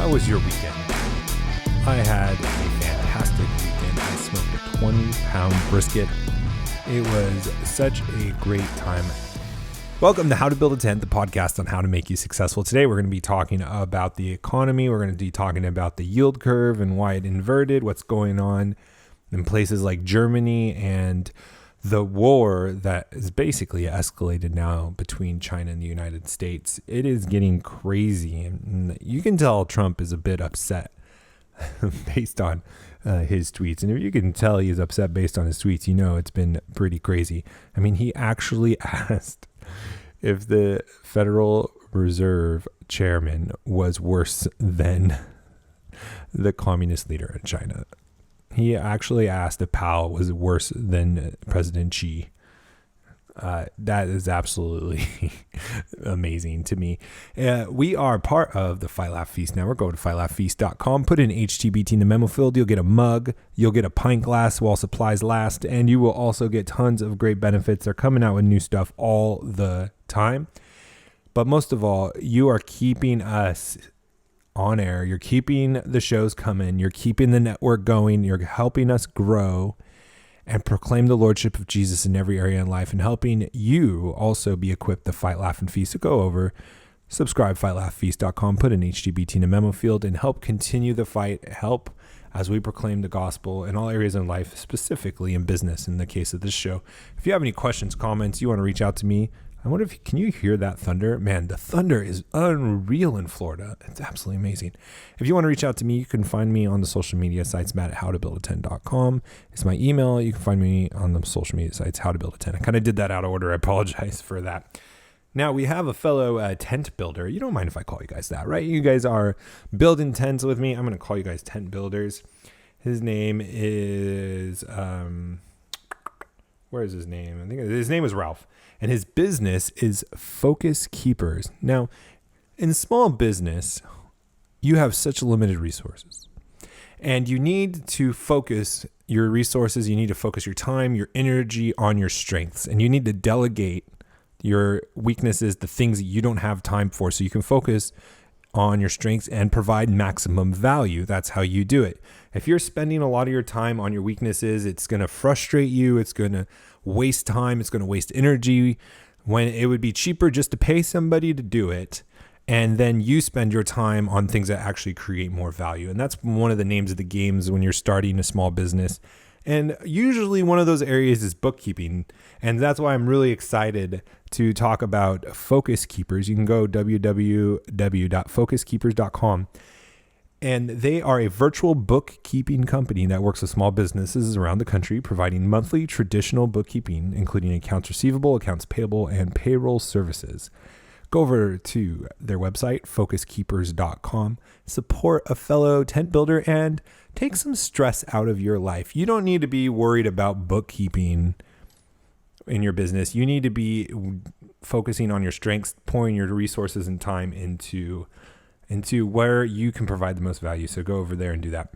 How was your weekend? I had a fantastic weekend. I smoked a 20-pound brisket. It was such a great time. Welcome to How to Build a Tent, the podcast on how to make you successful. Today, we're going to be talking about the economy. We're going to be talking about the yield curve and why it inverted, what's going on in places like Germany, and the war that is basically escalated now between China and the United States. It is getting crazy, and you can tell Trump is a bit upset based on his tweets. And if you can tell he's upset based on his tweets, you know it's been pretty crazy. I mean, he actually asked if the Federal Reserve chairman was worse than the communist leader in China. He actually asked if Powell was worse than President Xi. That is absolutely amazing to me. We are part of the Fight Laugh Feast Network. Go to fightlaughfeast.com. Put in HtBT in the memo field. You'll get a mug. You'll get a pint glass while supplies last. And you will also get tons of great benefits. They're coming out with new stuff all the time. But most of all, you are keeping us on air. You're keeping the shows coming. You're keeping the network going. You're helping us grow and proclaim the Lordship of Jesus in every area in life, and helping you also be equipped to fight, laugh, and feast. So go over, subscribe, fightlaughfeast.com, put in HtBT in the memo field, and help continue the fight. Help as we proclaim the gospel in all areas of life, specifically in business in the case of this show. If you have any questions, comments, you want to reach out to me, I wonder if, can you hear that thunder? Man, the thunder is unreal in Florida. It's absolutely amazing. If you want to reach out to me, you can find me on the social media sites, matt@howtobuildatent.com. It's my email. You can find me on the social media sites, howtobuildatent. I kind of did that out of order. I apologize for that. Now, we have a fellow tent builder. You don't mind if I call you guys that, right? You guys are building tents with me. I'm going to call you guys tent builders. His name is, where is his name? I think his name is Ralph. And his business is Focus Keepers. Now, in small business, you have such limited resources. And you need to focus your resources. You need to focus your time, your energy on your strengths. And you need to delegate your weaknesses, the things that you don't have time for, so you can focus on your strengths and provide maximum value. That's how you do it. If you're spending a lot of your time on your weaknesses, it's going to frustrate you. It's going to waste time. It's going to waste energy, when it would be cheaper just to pay somebody to do it. And then you spend your time on things that actually create more value. And that's one of the names of the games when you're starting a small business. And usually one of those areas is bookkeeping. And that's why I'm really excited to talk about Focus Keepers. You can go www.focuskeepers.com. And they are a virtual bookkeeping company that works with small businesses around the country, providing monthly traditional bookkeeping, including accounts receivable, accounts payable, and payroll services. Go over to their website, focuskeepers.com, support a fellow tent builder, and take some stress out of your life. You don't need to be worried about bookkeeping in your business. You need to be focusing on your strengths, pouring your resources and time into where you can provide the most value. So go over there and do that.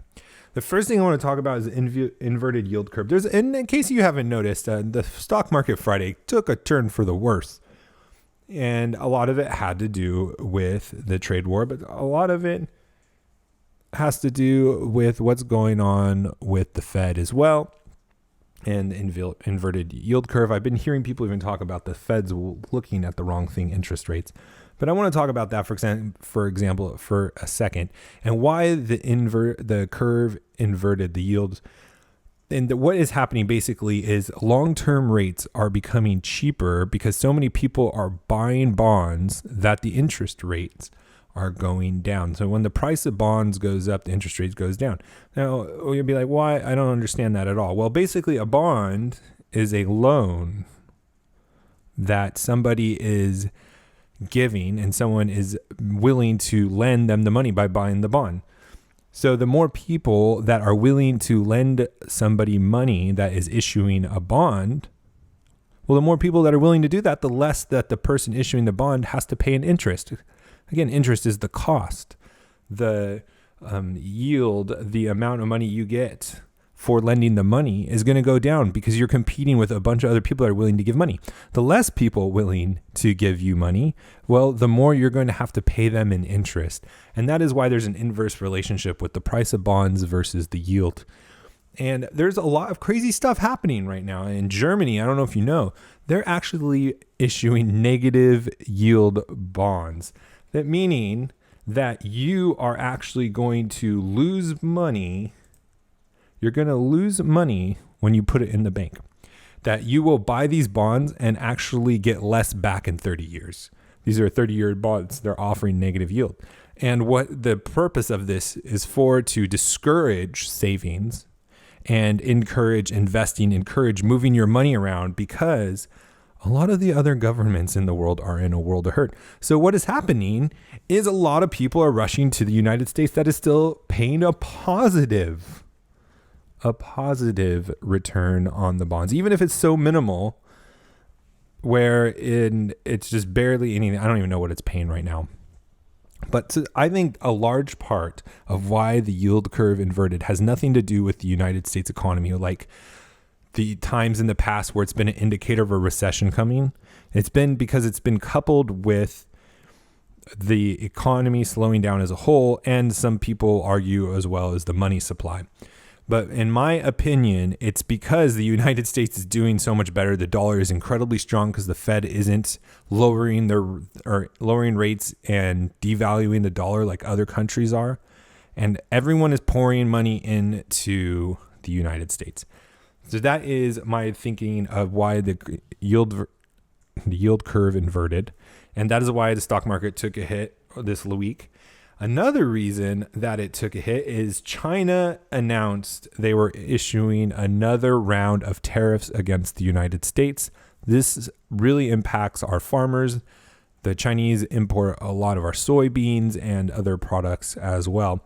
The first thing I want to talk about is inverted yield curve. In case you haven't noticed, the stock market Friday took a turn for the worse. And a lot of it had to do with the trade war, but a lot of it has to do with what's going on with the Fed as well, and inverted yield curve. I've been hearing people even talk about the Fed's looking at the wrong thing, interest rates. But I want to talk about that, for example, for a second, and why the curve inverted, the yields. And what is happening basically is long-term rates are becoming cheaper because so many people are buying bonds that the interest rates are going down. So when the price of bonds goes up, the interest rates goes down. Now, you'll be like, why? I don't understand that at all. Well, basically a bond is a loan that somebody is giving and someone is willing to lend them the money by buying the bond. So the more people that are willing to lend somebody money that is issuing a bond, well, the more people that are willing to do that, the less that the person issuing the bond has to pay in interest. Again, interest is the cost, the yield, the amount of money you get for lending the money is going to go down because you're competing with a bunch of other people that are willing to give money. The less people willing to give you money, well, the more you're going to have to pay them in interest. And that is why there's an inverse relationship with the price of bonds versus the yield. And there's a lot of crazy stuff happening right now. In Germany, I don't know if you know, they're actually issuing negative yield bonds. That meaning that you are actually going to lose money. You're going to lose money when you put it in the bank. That you will buy these bonds and actually get less back in 30 years. These are 30-year bonds. They're offering negative yield. And what the purpose of this is to discourage savings and encourage investing, encourage moving your money around, because a lot of the other governments in the world are in a world of hurt. So what is happening is a lot of people are rushing to the United States that is still paying a positive return on the bonds, even if it's so minimal, it's just barely anything. I don't even know what it's paying right now. But I think a large part of why the yield curve inverted has nothing to do with the United States economy, like the times in the past where it's been an indicator of a recession coming. It's been because it's been coupled with the economy slowing down as a whole, and some people argue as well as the money supply. But in my opinion, it's because the United States is doing so much better. The dollar is incredibly strong because the Fed isn't lowering rates and devaluing the dollar like other countries are. And everyone is pouring money into the United States. So that is my thinking of why the yield curve inverted. And that is why the stock market took a hit this week. Another reason that it took a hit is China announced they were issuing another round of tariffs against the United States. This really impacts our farmers. The Chinese import a lot of our soybeans and other products as well.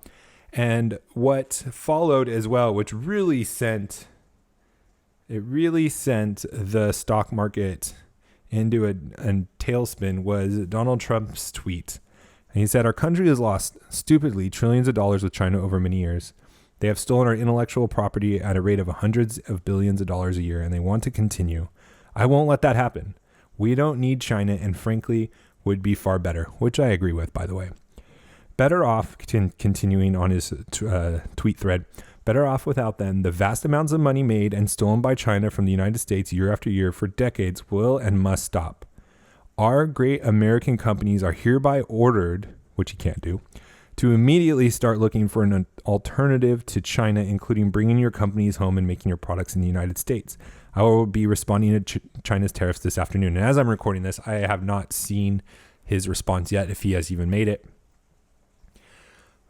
And what followed as well, which really sent the stock market into a tailspin, was Donald Trump's tweet. And he said, "Our country has lost, stupidly, trillions of dollars with China over many years. They have stolen our intellectual property at a rate of hundreds of billions of dollars a year, and they want to continue. I won't let that happen. We don't need China, and frankly, would be far better," which I agree with, by the way. Better off, continuing on his tweet thread, better off without them. The vast amounts of money made and stolen by China from the United States year after year for decades will and must stop. Our great American companies are hereby ordered, which you can't do, to immediately start looking for an alternative to China, including bringing your companies home and making your products in the United States. I will be responding to China's tariffs this afternoon. And as I'm recording this, I have not seen his response yet, if he has even made it.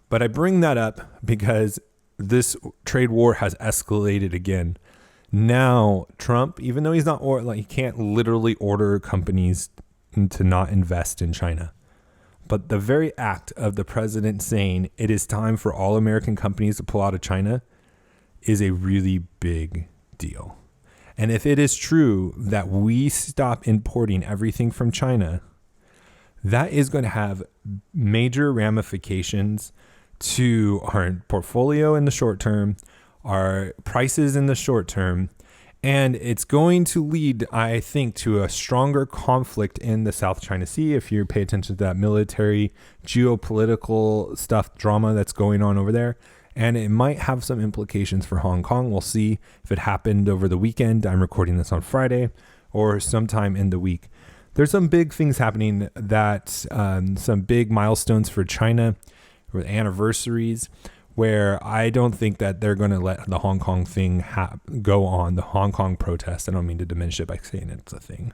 But I bring that up because this trade war has escalated again. Now, Trump, even though he's not, he can't literally order companies to not invest in China. But the very act of the president saying it is time for all American companies to pull out of China is a really big deal. And if it is true that we stop importing everything from China, that is going to have major ramifications to our portfolio in the short term, our prices in the short term, and it's going to lead, I think, to a stronger conflict in the South China Sea. If you pay attention to that military, geopolitical stuff, drama that's going on over there, and it might have some implications for Hong Kong. We'll see if it happened over the weekend. I'm recording this on Friday or sometime in the week. There's some big things happening that some big milestones for China or anniversaries, where I don't think that they're going to let the Hong Kong thing go on, the Hong Kong protest. I don't mean to diminish it by saying it's a thing.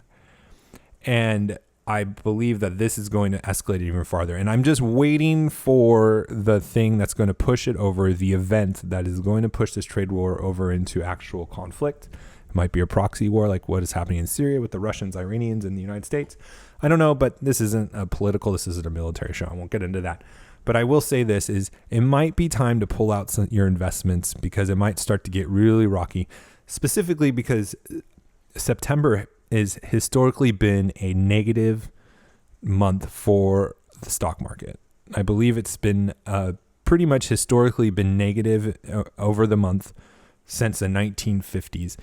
And I believe that this is going to escalate even farther. And I'm just waiting for the thing that's going to push it over, the event that is going to push this trade war over into actual conflict. It might be a proxy war like what is happening in Syria with the Russians, Iranians, and the United States. I don't know, but this isn't a political, this isn't a military show. I won't get into that. But I will say this is it might be time to pull out your investments because it might start to get really rocky, specifically because September has historically been a negative month for the stock market. I believe it's been pretty much historically been negative over the month since the 1950s.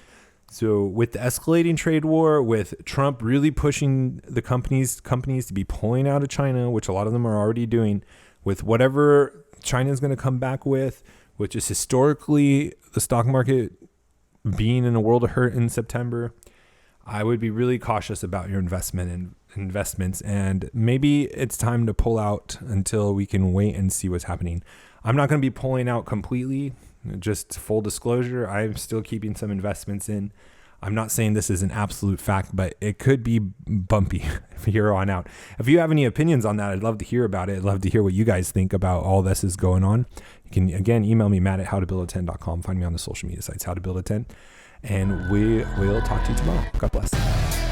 So with the escalating trade war, with Trump really pushing the companies to be pulling out of China, which a lot of them are already doing, with whatever China is going to come back with, which is historically the stock market being in a world of hurt in September, I would be really cautious about your investments, and maybe it's time to pull out until we can wait and see what's happening. I'm not going to be pulling out completely. Just full disclosure, I'm still keeping some investments in. I'm not saying this is an absolute fact, but it could be bumpy from here on out. If you have any opinions on that, I'd love to hear about it. I'd love to hear what you guys think about all this is going on. You can, again, email me, matt@howtobuildatent.com. Find me on the social media sites, How to Build a Tent. And we will talk to you tomorrow. God bless.